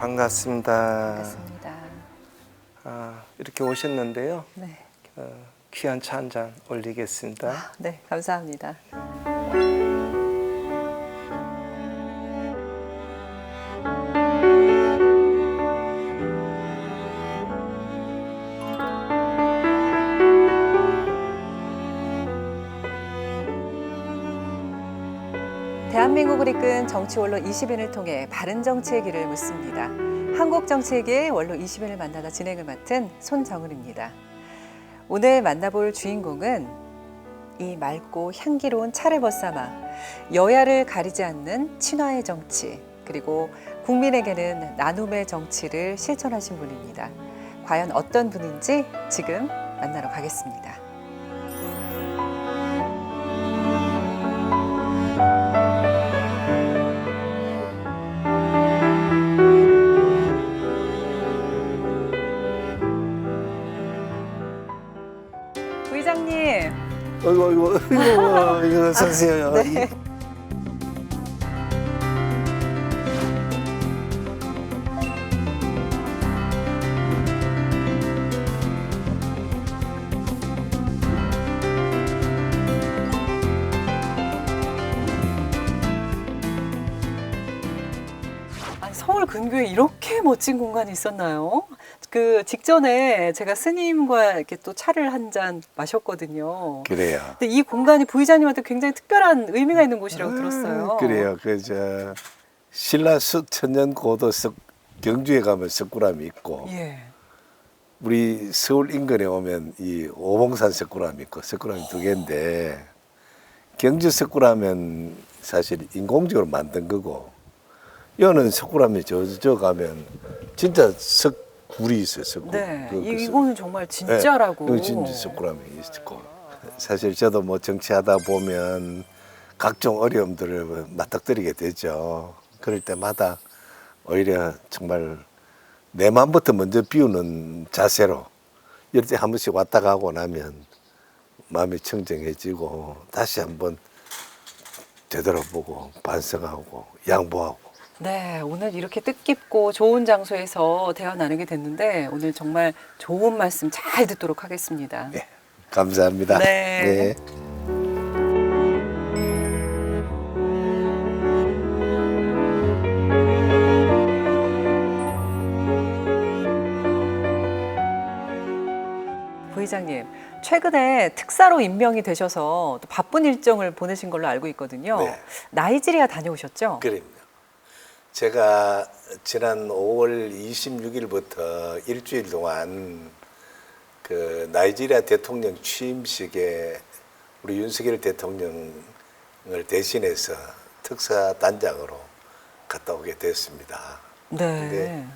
반갑습니다. 반갑습니다. 이렇게 오셨는데요. 네. 귀한 차 한 잔 올리겠습니다. 네, 감사합니다. 대한민국을 이끈 정치 원로 20인을 통해 바른 정치의 길을 묻습니다. 한국 정치의 길 원로 20인을 만나다 진행을 맡은 손정은입니다. 오늘 만나볼 주인공은 이 맑고 향기로운 차를 벗삼아 여야를 가리지 않는 친화의 정치, 그리고 국민에게는 나눔의 정치를 실천하신 분입니다. 과연 어떤 분인지 지금 만나러 가겠습니다. 부의장님. 이거 선생님. 네. 아니, 서울 근교에 이렇게 멋진 공간이 있었나요? 그 직전에 제가 스님과 이렇게 또 차를 한 잔 마셨거든요. 그래요. 근데 이 공간이 부의장님한테 굉장히 특별한 의미가 있는 곳이라고 들었어요. 그래요. 신라수 천년고도 경주에 가면 석굴암이 있고, 예. 우리 서울 인근에 오면 이 오봉산 석굴암이 있고, 석굴암이 두 개인데, 경주 석굴암은 사실 인공적으로 만든 거고, 여는 석굴암에 저 가면 진짜 석굴이 있어요. 석굴. 네. 그 이거는 정말 진짜라고. 네, 진짜 석굴암이 있고. 사실 저도 뭐 정치하다 보면 각종 어려움들을 맞닥뜨리게 되죠. 그럴 때마다 오히려 정말 내 마음부터 먼저 비우는 자세로 이럴 때 한 번씩 왔다 가고 나면 마음이 청정해지고 다시 한번 되돌아보고 반성하고 양보하고. 네, 오늘 이렇게 뜻깊고 좋은 장소에서 대화 나누게 됐는데 오늘 정말 좋은 말씀 잘 듣도록 하겠습니다. 네, 감사합니다. 네. 부의장님, 최근에 특사로 임명이 되셔서 또 바쁜 일정을 보내신 걸로 알고 있거든요. 네. 나이지리아 다녀오셨죠? 그럼요. 제가 지난 5월 26일부터 일주일 동안 그 나이지리아 대통령 취임식에 우리 윤석열 대통령을 대신해서 특사 단장으로 갔다 오게 됐습니다. 네. 근데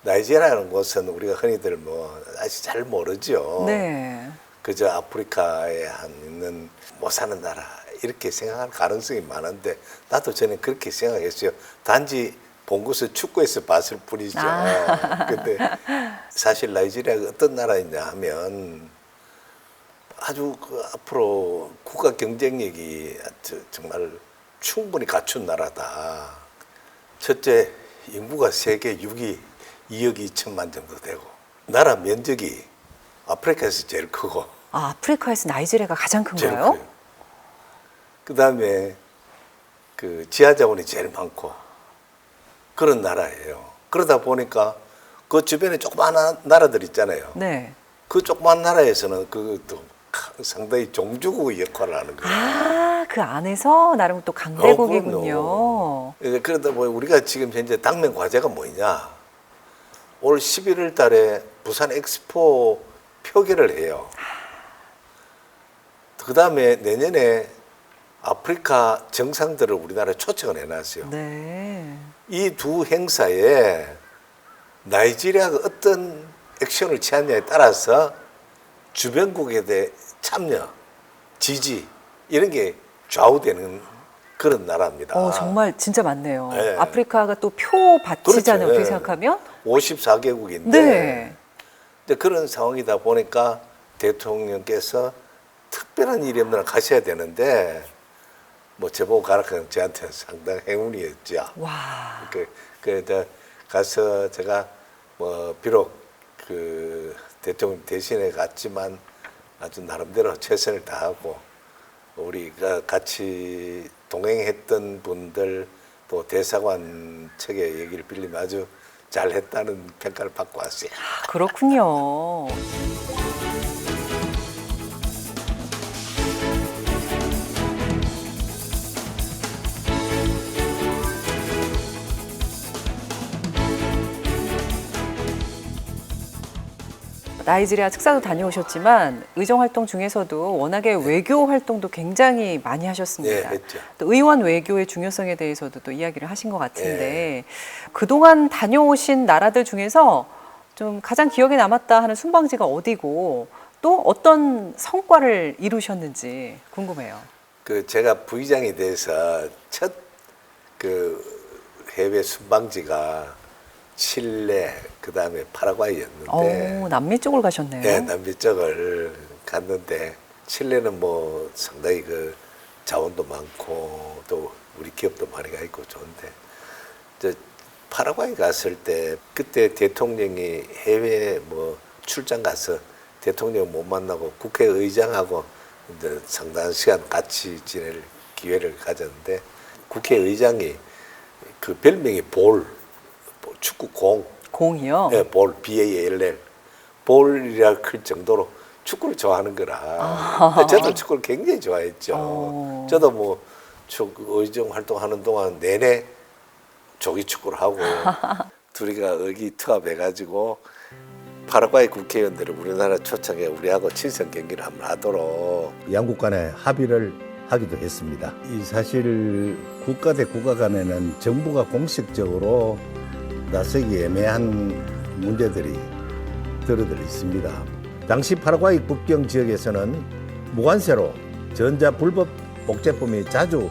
나이지리아라는 곳은 우리가 흔히들 뭐 아직 잘 모르죠. 네. 그저 아프리카에 있는 못 사는 나라 이렇게 생각할 가능성이 많은데 나도 저는 그렇게 생각했어요. 단지 본 것을 축구에서 봤을 뿐이죠. 근데 사실 나이지리아가 어떤 나라이냐 하면 아주 앞으로 국가 경쟁력이 정말 충분히 갖춘 나라다. 첫째, 인구가 세계 6위 2억 2천만 정도 되고 나라 면적이 아프리카에서 제일 크고. 아프리카에서 나이지리아가 가장 제일 큰가요? 커요. 그다음에 그 지하 자원이 제일 많고 그런 나라예요. 그러다 보니까 그 주변에 조그마한 나라들 있잖아요. 네. 그 조그마한 나라에서는 그것도 상당히 종주국의 역할을 하는 거예요. 아, 그 안에서 나름 또 강대국이군요. 그러다 보니 우리가 지금 현재 당면 과제가 뭐냐? 올 11월 달에 부산 엑스포 표결을 해요. 그 다음에 내년에 아프리카 정상들을 우리나라에 초청을 해놨어요. 네. 이 두 행사에 나이지리아가 어떤 액션을 취하냐에 따라서 주변국에 대해 참여, 지지 이런 게 좌우되는 그런 나라입니다. 정말 진짜 많네요. 네. 아프리카가 또 표밭이잖아요. 그렇죠. 어떻게 네. 생각하면? 54개국인데 네. 그런 상황이다 보니까 대통령께서 특별한 일이 없는 날 가셔야 되는데 뭐 저보고 가라 그러면 저한테는 상당히 행운이었죠. 와. 가서 제가 뭐 비록 그 대통령 대신에 갔지만 아주 나름대로 최선을 다하고 우리가 같이 동행했던 분들 또 대사관 측의 얘기를 빌리면 아주 잘했다는 평가를 받고 왔어요. 그렇군요. 나이지리아 특사도 다녀오셨지만 의정 활동 중에서도 워낙에 외교 활동도 굉장히 많이 하셨습니다. 네, 했죠. 또 의원 외교의 중요성에 대해서도 또 이야기를 하신 것 같은데 그동안 다녀오신 나라들 중에서 좀 가장 기억에 남았다 하는 순방지가 어디고 또 어떤 성과를 이루셨는지 궁금해요. 그 제가 부의장이 돼서 첫 그 해외 순방지가 칠레 그다음에 파라과이였는데 남미 쪽을 가셨네요. 네, 남미 쪽을 갔는데 칠레는 뭐 상당히 그 자원도 많고 또 우리 기업도 많이 가 있고 좋은데 저 파라과이 갔을 때 그때 대통령이 해외 뭐 출장 가서 대통령 못 만나고 국회의장하고 이제 상당한 시간 같이 지낼 기회를 가졌는데 국회의장이 그 별명이 축구 공이요? 네, BALL 볼이라 클 정도로 축구를 좋아하는 거라. 근데 저도 축구를 굉장히 좋아했죠. 저도 뭐 의정 활동하는 동안 내내 조기 축구를 하고 둘이가 의기투합해가지고 파라과이 국회의원들을 우리나라 초청해 우리하고 친선 경기를 한번 하도록 양국 간에 합의를 하기도 했습니다. 이 사실 국가 대 국가 간에는 정부가 공식적으로 나서기 애매한 문제들이 들어들 있습니다. 당시 파라과이 국경 지역에서는 무관세로 전자 불법 목제품이 자주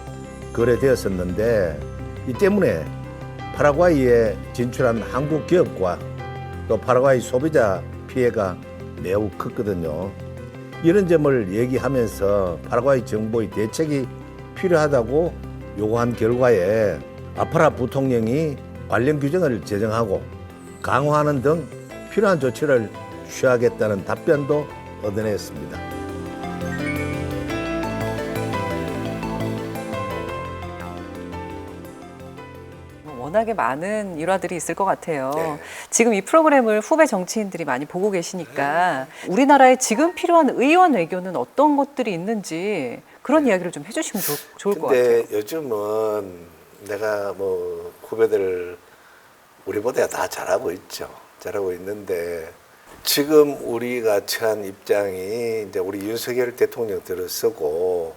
거래되었었는데 이 때문에 파라과이에 진출한 한국 기업과 또 파라과이 소비자 피해가 매우 컸거든요. 이런 점을 얘기하면서 파라과이 정부의 대책이 필요하다고 요구한 결과에 아파라 부통령이 관련 규정을 제정하고 강화하는 등 필요한 조치를 취하겠다는 답변도 얻어냈습니다. 워낙에 많은 일화들이 있을 것 같아요. 네. 지금 이 프로그램을 후배 정치인들이 많이 보고 계시니까 우리나라에 지금 필요한 의원 외교는 어떤 것들이 있는지 그런 이야기를 좀 해주시면 좋을 것 같아요. 근데 요즘은 내가 뭐 후배들 우리보다 다 잘하고 있죠. 잘하고 있는데 지금 우리가 처한 입장이 이제 우리 윤석열 대통령 들어서고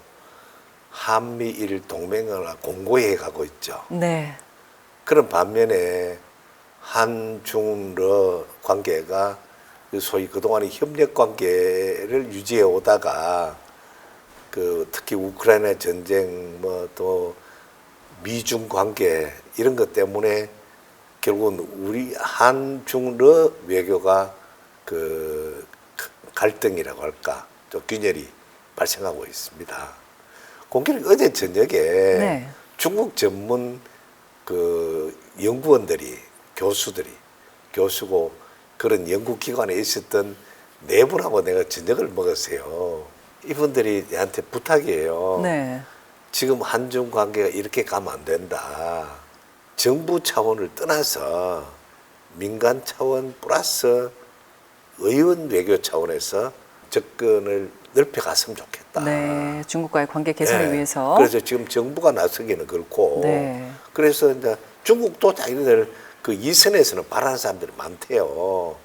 한미일 동맹을 공고히 해가고 있죠. 네. 그런 반면에 한중러 관계가 소위 그동안의 협력 관계를 유지해 오다가 그 특히 우크라이나 전쟁 뭐 또 미중 관계 이런 것 때문에 결국은 우리 한중러 외교가 그 갈등이라고 할까 또 균열이 발생하고 있습니다. 공교롭게 어제 저녁에 네. 중국 전문 그 연구원들이 교수고 그런 연구기관에 있었던 네 분하고 내가 저녁을 먹었어요. 이분들이 나한테 부탁이에요. 네. 지금 한중 관계가 이렇게 가면 안 된다. 정부 차원을 떠나서 민간 차원 플러스 의원 외교 차원에서 접근을 넓혀갔으면 좋겠다. 네. 중국과의 관계 개선을 네. 위해서. 그래서 지금 정부가 나서기는 그렇고 네. 그래서 이제 중국도 자기들 그 이선에서는 바라는 사람들이 많대요.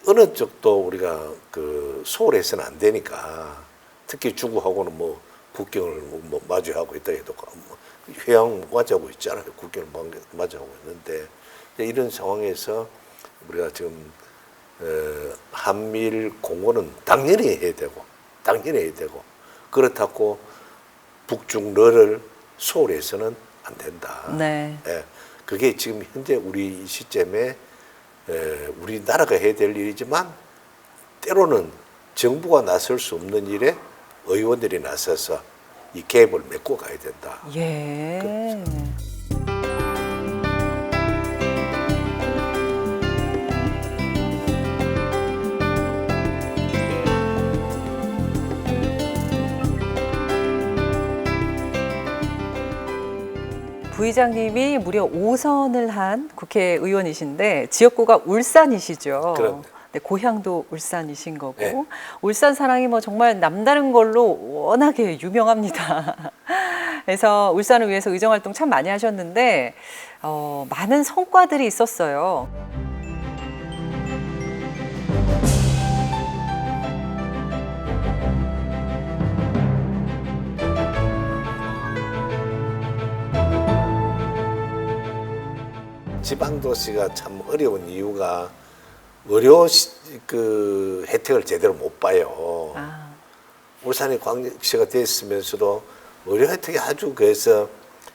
어느 쪽도 우리가 그 소홀해서는 안 되니까 특히 중국하고는 뭐 국경을 뭐 마주하고 있다 해도 뭐 회양 마주하고 있잖아요. 국경을 마주하고 있는데 이런 상황에서 우리가 지금 한미일 공고는 당연히 해야 되고 그렇다고 북중러를 소홀해서는 안 된다. 네. 예, 그게 지금 현재 우리 이 시점에 우리나라가 해야 될 일이지만 때로는 정부가 나설 수 없는 일에 의원들이 나서서 이 갭을 메꿔 가야 된다. 예. 부의장님이 무려 5선을 한 국회의원이신데 지역구가 울산이시죠. 그럼요. 네, 고향도 울산이신 거고 네. 울산 사랑이 뭐 정말 남다른 걸로 워낙에 유명합니다. 그래서 울산을 위해서 의정활동 참 많이 하셨는데 많은 성과들이 있었어요. 지방도시가 참 어려운 이유가 의료 그 혜택을 제대로 못 봐요. 아, 울산이 광역시가 됐으면서도 의료 혜택이 아주 그래서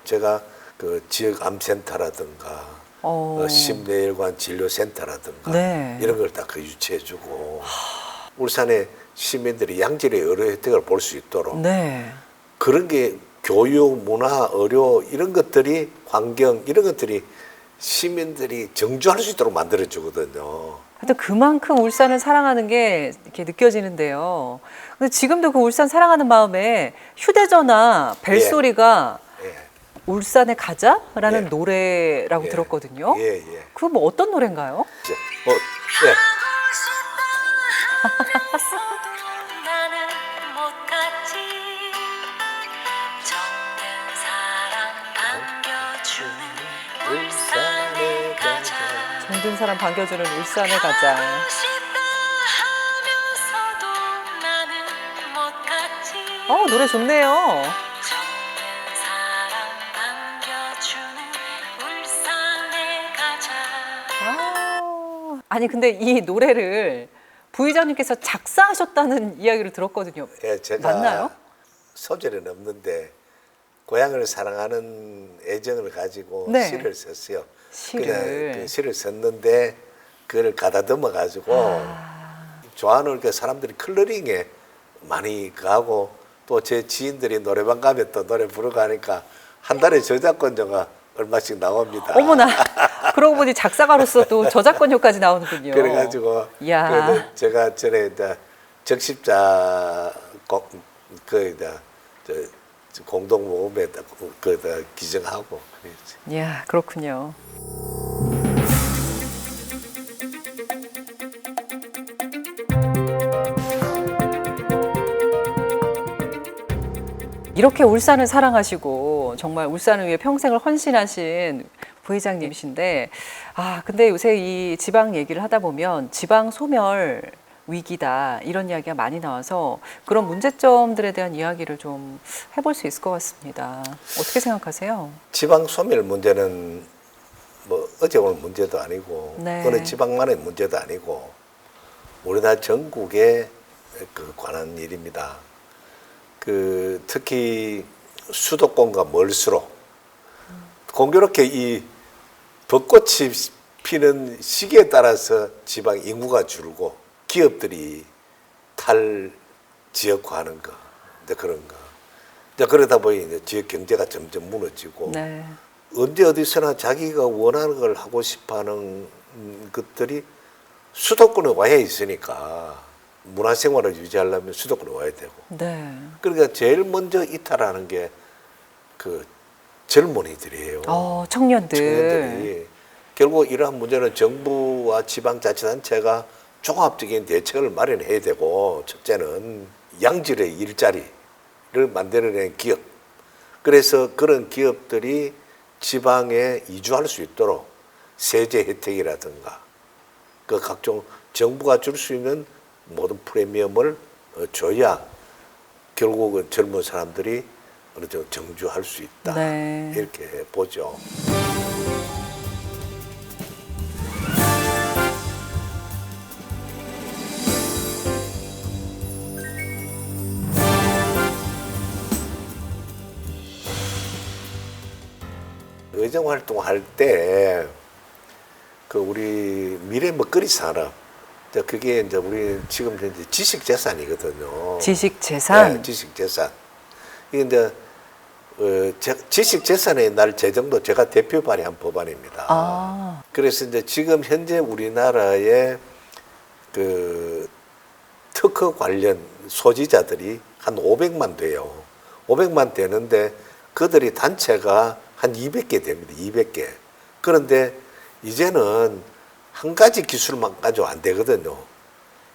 제가 그 지역 암센터라든가 심내혈관 진료센터라든가 네. 이런 걸 다 그 유치해주고 울산의 시민들이 양질의 의료 혜택을 볼 수 있도록 네. 그런 게 교육, 문화, 의료 이런 것들이 환경 이런 것들이 시민들이 정주할 수 있도록 만들어 주거든요. 하여튼 그만큼 울산을 사랑하는 게 이렇게 느껴지는데요. 근데 지금도 그 울산 사랑하는 마음에 휴대전화 벨소리가 예. 울산에 가자라는 예. 노래라고 예. 들었거든요. 예, 예. 그거 뭐 어떤 노래인가요? 이제 예. 나는 못 갔지 정든 사랑 안겨주는 울산에 가자 정든 사람 반겨주는 울산에 가자. 싶다 하면서도 나는 못 갔지 노래 좋네요. 정든 사랑 안겨주는 울산에 가자 아니 근데 이 노래를 부의장님께서 작사하셨다는 이야기를 들었거든요. 예, 제가 맞나요? 소절은 없는데 고향을 사랑하는 애정을 가지고 네. 시를 썼어요. 시를. 그냥 그 시를 썼는데 그걸 가다듬어 가지고 좋아하는 그 사람들이 컬러링에 많이 가고 또 제 지인들이 노래방 가면 또 노래 부르고 하니까 한 달에 저작권료가 얼마씩 나옵니다. 어머나. 그러고 보니 작사가로서 또 저작권료까지 나오는군요. 그래가지고 이야. 그래도 제가 전에 이제 적십자 공동 모금에 그 기증하고 그랬지. 이야, 그렇군요. 이렇게 울산을 사랑하시고 정말 울산을 위해 평생을 헌신하신 부회장님이신데 근데 요새 이 지방 얘기를 하다 보면 지방 소멸 위기다 이런 이야기가 많이 나와서 그런 문제점들에 대한 이야기를 좀 해볼 수 있을 것 같습니다. 어떻게 생각하세요? 지방 소멸 문제는 뭐 어제 오늘 문제도 아니고 네. 어느 지방만의 문제도 아니고 우리나라 전국에 그 관한 일입니다. 그 특히 수도권과 멀수록 공교롭게 이 벚꽃이 피는 시기에 따라서 지방 인구가 줄고 기업들이 탈지역화하는 거, 이제 그런 거. 이제 그러다 보니 이제 지역 경제가 점점 무너지고 네. 언제 어디서나 자기가 원하는 걸 하고 싶어하는 것들이 수도권에 와야 있으니까 문화생활을 유지하려면 수도권에 와야 되고. 네. 그러니까 제일 먼저 이탈하는 게 그 젊은이들이에요. 청년들. 청년들이 결국 이러한 문제는 정부와 지방자치단체가 종합적인 대책을 마련해야 되고 첫째는 양질의 일자리를 만들어낸 기업. 그래서 그런 기업들이 지방에 이주할 수 있도록 세제 혜택이라든가 그 각종 정부가 줄 수 있는 모든 프리미엄을 줘야 결국은 젊은 사람들이 어느 정도 정주할 수 있다. 네. 이렇게 보죠. 의정 활동할 때 그 우리 미래 먹거리 산업 그게 이제 우리 지금 이제 지식 재산이거든요. 지식 재산. 네, 지식 재산. 이게 이제 지식 재산의 날 제정도 제가 대표 발의한 법안입니다. 그래서 이제 지금 현재 우리나라의 그 특허 관련 소지자들이 한 500만 돼요. 500만 되는데 그들이 단체가 한 200개 됩니다. 200개. 그런데 이제는 한 가지 기술만 가지고 안 되거든요.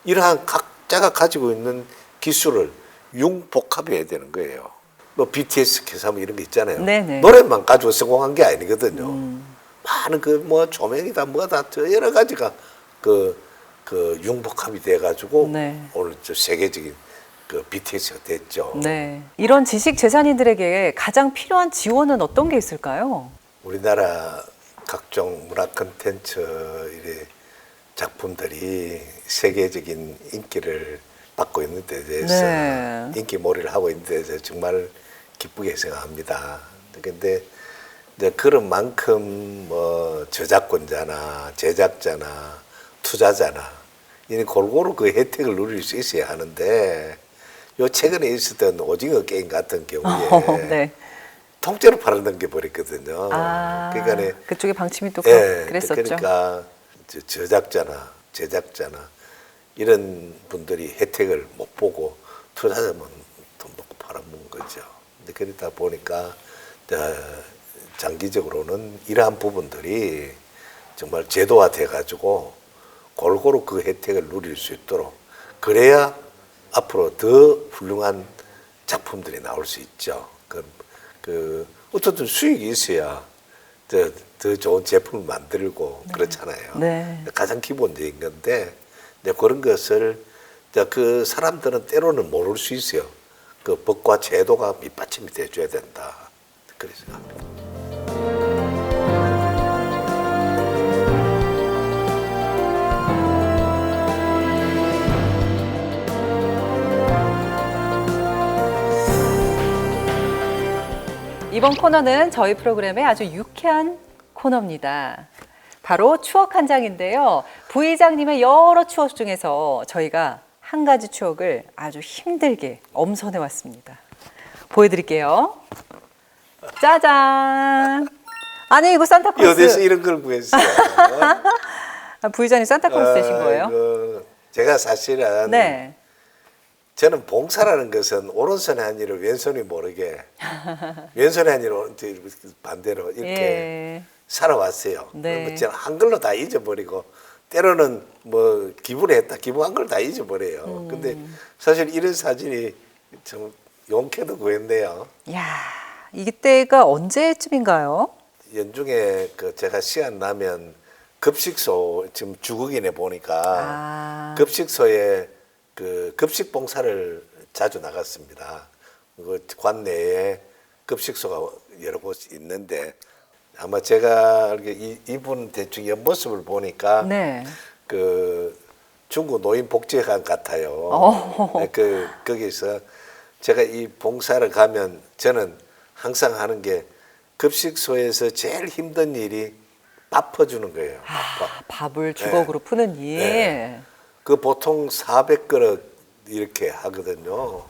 이러한 각자가 가지고 있는 기술을 융복합해야 되는 거예요. 뭐 BTS 캐사뭐 이런 거 있잖아요. 네네. 노래만 가지고 성공한 게 아니거든요. 많은 그 뭐 조명이다 뭐다 여러 가지가 그 융복합이 돼가지고 네. 오늘 저 세계적인 그 BTS가 됐죠. 네. 이런 지식 재산인들에게 가장 필요한 지원은 어떤 게 있을까요? 우리나라 각종 문화 콘텐츠 이래 작품들이 세계적인 인기를 받고 있는 데 대해서 네. 인기몰이를 하고 있는 데 대해서 정말 기쁘게 생각합니다. 근데 이제 그런 만큼 뭐 저작권자나 제작자나 투자자나 이 골고루 그 혜택을 누릴 수 있어야 하는데 요 최근에 있었던 오징어 게임 같은 경우에 네. 통째로 팔아넘겨 버렸거든요. 아, 그러니까 그쪽에 방침이 또 예, 그랬었죠. 그러니까 저작자나 제작자나 이런 분들이 혜택을 못 보고 투자자만 돈 놓고 팔아먹은 거죠. 근데 그러다 보니까 장기적으로는 이러한 부분들이 정말 제도화돼 가지고 골고루 그 혜택을 누릴 수 있도록 그래야 앞으로 더 훌륭한 작품들이 나올 수 있죠. 어쨌든 수익이 있어야 더 좋은 제품을 만들고 그렇잖아요. 네. 가장 기본적인 건데 이제 그런 것을 이제 그 사람들은 때로는 모를 수 있어요. 그 법과 제도가 밑받침이 돼줘야 된다. 그래서 생각합니다. 이번 코너는 저희 프로그램의 아주 유쾌한 코너입니다. 바로 추억 한 장인데요. 부의장님의 여러 추억 중에서 저희가 한 가지 추억을 아주 힘들게 엄선해 왔습니다. 보여드릴게요. 짜잔! 아니 이거 산타클로스. 어디서 이런 걸 구했어요? 아, 부의장님 산타클로스 되신 거예요? 아이고, 제가 사실은 네. 저는 봉사라는 것은 오른손에 한 일을 왼손이 모르게 왼손에 한 일을 반대로 이렇게 예. 살아왔어요. 네. 뭐 저는 한글로 다 잊어버리고 때로는 뭐 기부를 했다 기부한 걸 다 잊어버려요. 근데 사실 이런 사진이 좀 용케도 구했네요. 야, 이때가 언제쯤인가요? 연중에 그 제가 시간 나면 급식소 지금 주국인에 보니까 아. 급식소에 그 급식 봉사를 자주 나갔습니다. 그 관내에 급식소가 여러 곳 있는데 아마 제가 알기에 이분 대충 옆모습을 보니까 네. 그 중국 노인복지관 같아요. 어. 거기서 제가 이 봉사를 가면 저는 항상 하는 게 급식소에서 제일 힘든 일이 밥 퍼주는 거예요. 아, 밥을 주걱으로 푸는 일. 네. 그 보통 400그릇 이렇게 하거든요.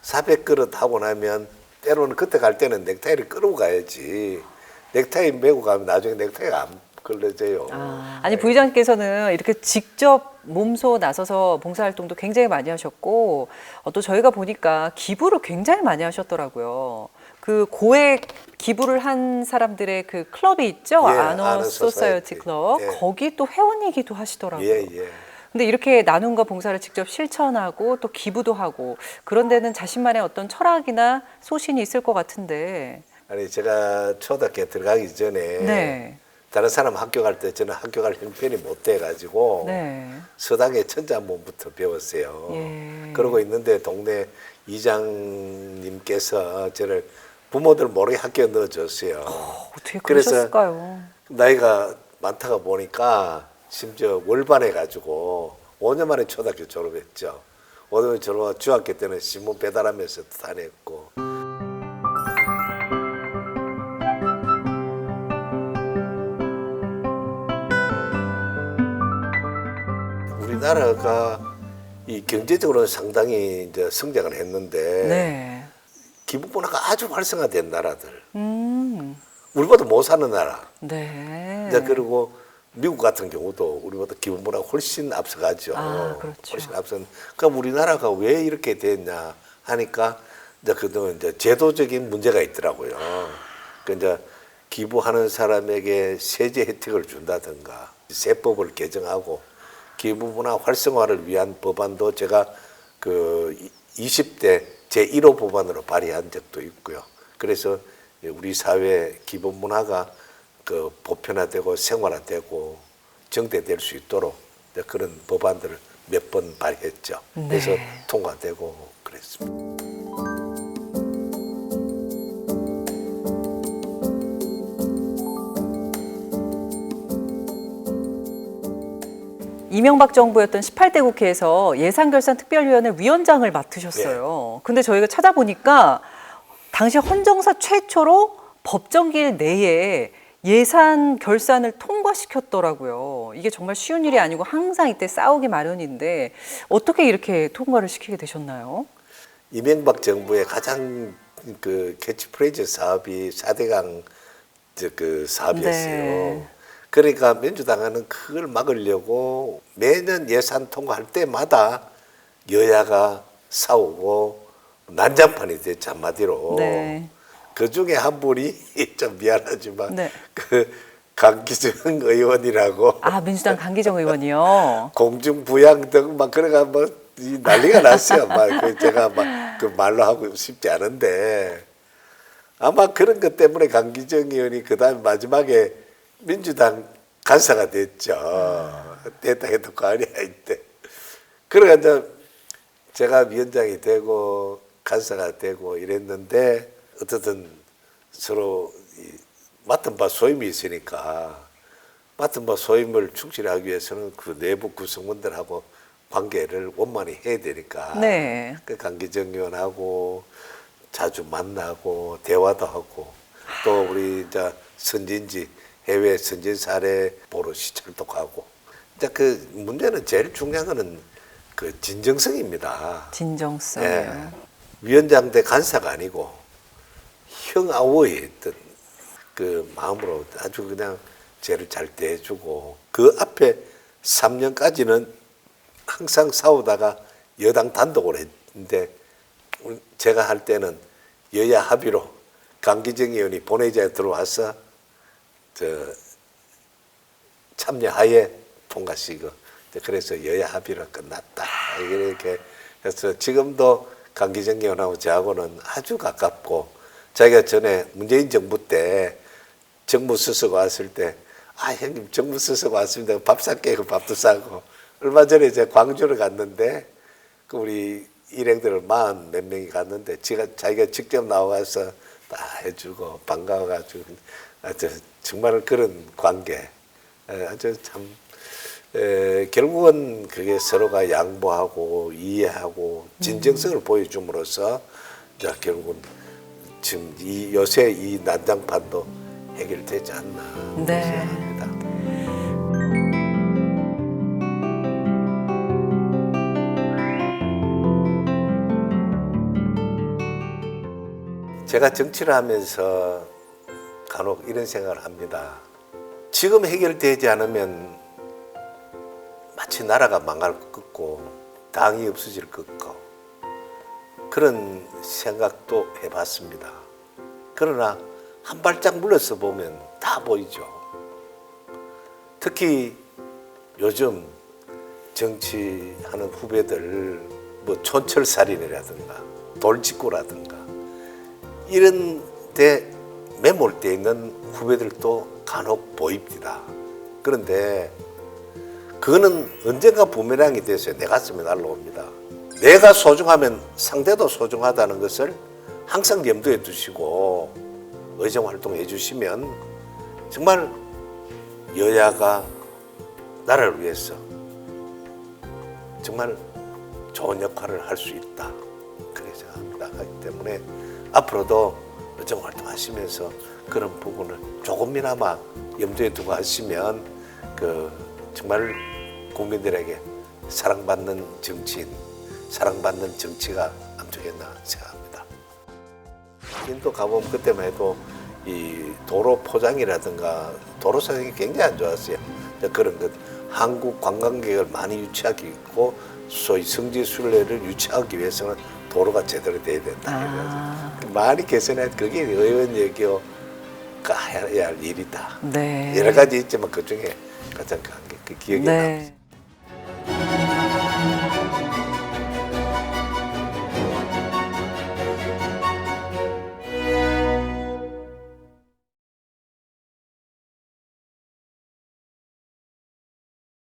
400그릇 하고 나면 때로는 그때 갈 때는 넥타이를 끌고 가야지. 넥타이 메고 가면 나중에 넥타이가 안 걸려져요. 아니 부의장께서는 이렇게 직접 몸소 나서서 봉사활동도 굉장히 많이 하셨고 또 저희가 보니까 기부를 굉장히 많이 하셨더라고요. 그 고액 기부를 한 사람들의 그 클럽이 있죠. 예, 아너 아너 소사이어티 소사이어티. 클럽. 예. 거기 또 회원이기도 하시더라고요. 예, 예. 근데 이렇게 나눔과 봉사를 직접 실천하고 또 기부도 하고 그런 데는 자신만의 어떤 철학이나 소신이 있을 것 같은데. 아니 제가 초등학교 들어가기 전에 네. 다른 사람 학교 갈 때 저는 학교 갈 형편이 못 돼가지고 네. 서당의 천자문부터 배웠어요. 예. 그러고 있는데 동네 이장님께서 저를 부모들 모르게 학교에 넣어줬어요. 어떻게 그래서 그러셨을까요? 나이가 많다가 보니까 심지어 월반해가지고 5년 만에 초등학교 졸업했죠. 5년 졸업하고 중학교 때는 신문 배달하면서 다녔고. 우리나라가 이 경제적으로는 상당히 이제 성장을 했는데 네. 기부 문화가 아주 활성화된 나라들, 음. 우리보다 못 사는 나라. 네. 이제 그리고 미국 같은 경우도 우리보다 기부 문화가 훨씬 앞서가죠. 아, 그렇죠. 훨씬 앞선. 그럼 우리나라가 왜 이렇게 됐냐 하니까 이제 그동안 이제 제도적인 문제가 있더라고요. 그 이제 기부하는 사람에게 세제 혜택을 준다든가 세법을 개정하고 기부 문화 활성화를 위한 법안도 제가 그 20대 제1호 법안으로 발의한 적도 있고요. 그래서 우리 사회 기부 문화가 그 보편화되고 생활화되고 정대될 수 있도록 그런 법안들을 몇 번 발의했죠. 그래서 통과되고 그랬습니다. 이명박 정부였던 18대 국회에서 예산결산특별위원회 위원장을 맡으셨어요. 근데 저희가 찾아보니까 당시 헌정사 최초로 법정기일 내에 예산 결산을 통과시켰더라고요. 이게 정말 쉬운 일이 아니고 항상 이때 싸우기 마련인데 어떻게 이렇게 통과를 시키게 되셨나요? 이명박 정부의 가장 그 캐치프레이즈 사업이 4대강 그 사업이었어요. 네. 그러니까 민주당은 그걸 막으려고 매년 예산 통과할 때마다 여야가 싸우고 난장판이 됐지 한마디로. 네. 그 중에 한 분이 좀 미안하지만 네. 그 강기정 의원이라고 아, 민주당 강기정 의원이요. 공중부양 등 막 그래가 뭐 난리가 났어요. 막 그 제가 막 그 말로 하고 싶지 않은데 아마 그런 것 때문에 강기정 의원이 그다음 마지막에 민주당 간사가 됐죠. 됐다 해도 과언이 아닌데. 그래가지고 제가 위원장이 되고 간사가 되고 이랬는데 어쨌든 서로 맡은 바 소임이 있으니까 맡은 바 소임을 충실하기 위해서는 그 내부 구성원들하고 관계를 원만히 해야 되니까 네. 그 강기정 의원하고 자주 만나고 대화도 하고 또 우리 이제 선진지 해외 선진 사례 보러 시찰도 가고 이제 그 문제는 제일 중요한 거는 그 진정성입니다. 진정성이요. 예. 위원장 대 간사가 아니고 형아우의 어떤 그 마음으로 아주 그냥 쟤를 잘 대해주고 그 앞에 3년까지는 항상 싸우다가 여당 단독으로 했는데 제가 할 때는 여야 합의로 강기정 의원이 본회의장에 들어와서 참여하에 통과시키고 그래서 여야 합의로 끝났다 이렇게 해서 지금도 강기정 의원하고 저하고는 아주 가깝고 자기가 전에 문재인 정부 때 정무 수석 왔을 때 아 형님 정무 수석 왔습니다 밥 살게 그 밥도 싸고 얼마 전에 제가 광주를 갔는데 그 우리 일행들을 40 몇 명이 갔는데 자기가 직접 나와서 다 해주고 반가워가지고 아주 정말 그런 관계 아주 참 결국은 그게 서로가 양보하고 이해하고 진정성을 보여줌으로써 자 결국은 지금 요새 이 난장판도 해결되지 않나 네. 생각합니다. 제가 정치를 하면서 간혹 이런 생각을 합니다. 지금 해결되지 않으면 마치 나라가 망할 것 같고 당이 없어질 것 같고 그런 생각도 해봤습니다. 그러나 한 발짝 물러서 보면 다 보이죠. 특히 요즘 정치하는 후배들 뭐 촌철살인이라든가 돌직구라든가 이런 데 매몰되어 있는 후배들도 간혹 보입니다. 그런데 그거는 언젠가 부메랑이 돼서 내 가슴에 날라옵니다. 내가 소중하면 상대도 소중하다는 것을 항상 염두에 두시고 의정활동해 주시면 정말 여야가 나라를 위해서 정말 좋은 역할을 할 수 있다. 그렇게 생각합니다. 하기 때문에 앞으로도 의정활동 하시면서 그런 부분을 조금이나마 염두에 두고 하시면 그 정말 국민들에게 사랑받는 정치인, 사랑받는 정치가 안 되겠나 생각합니다. 인도 가보면 그때만 해도 이 도로 포장이라든가 도로 상황이 굉장히 안 좋았어요. 그런 것 한국 관광객을 많이 유치하고 소위 성지 순례를 유치하기 위해서는 도로가 제대로 돼야 된다. 많이 개선해 그게 의원 얘기요. 해야 할 일이다. 네. 여러 가지 있지만 그 중에 가장 큰 게 그 기억에 남습니다. 네.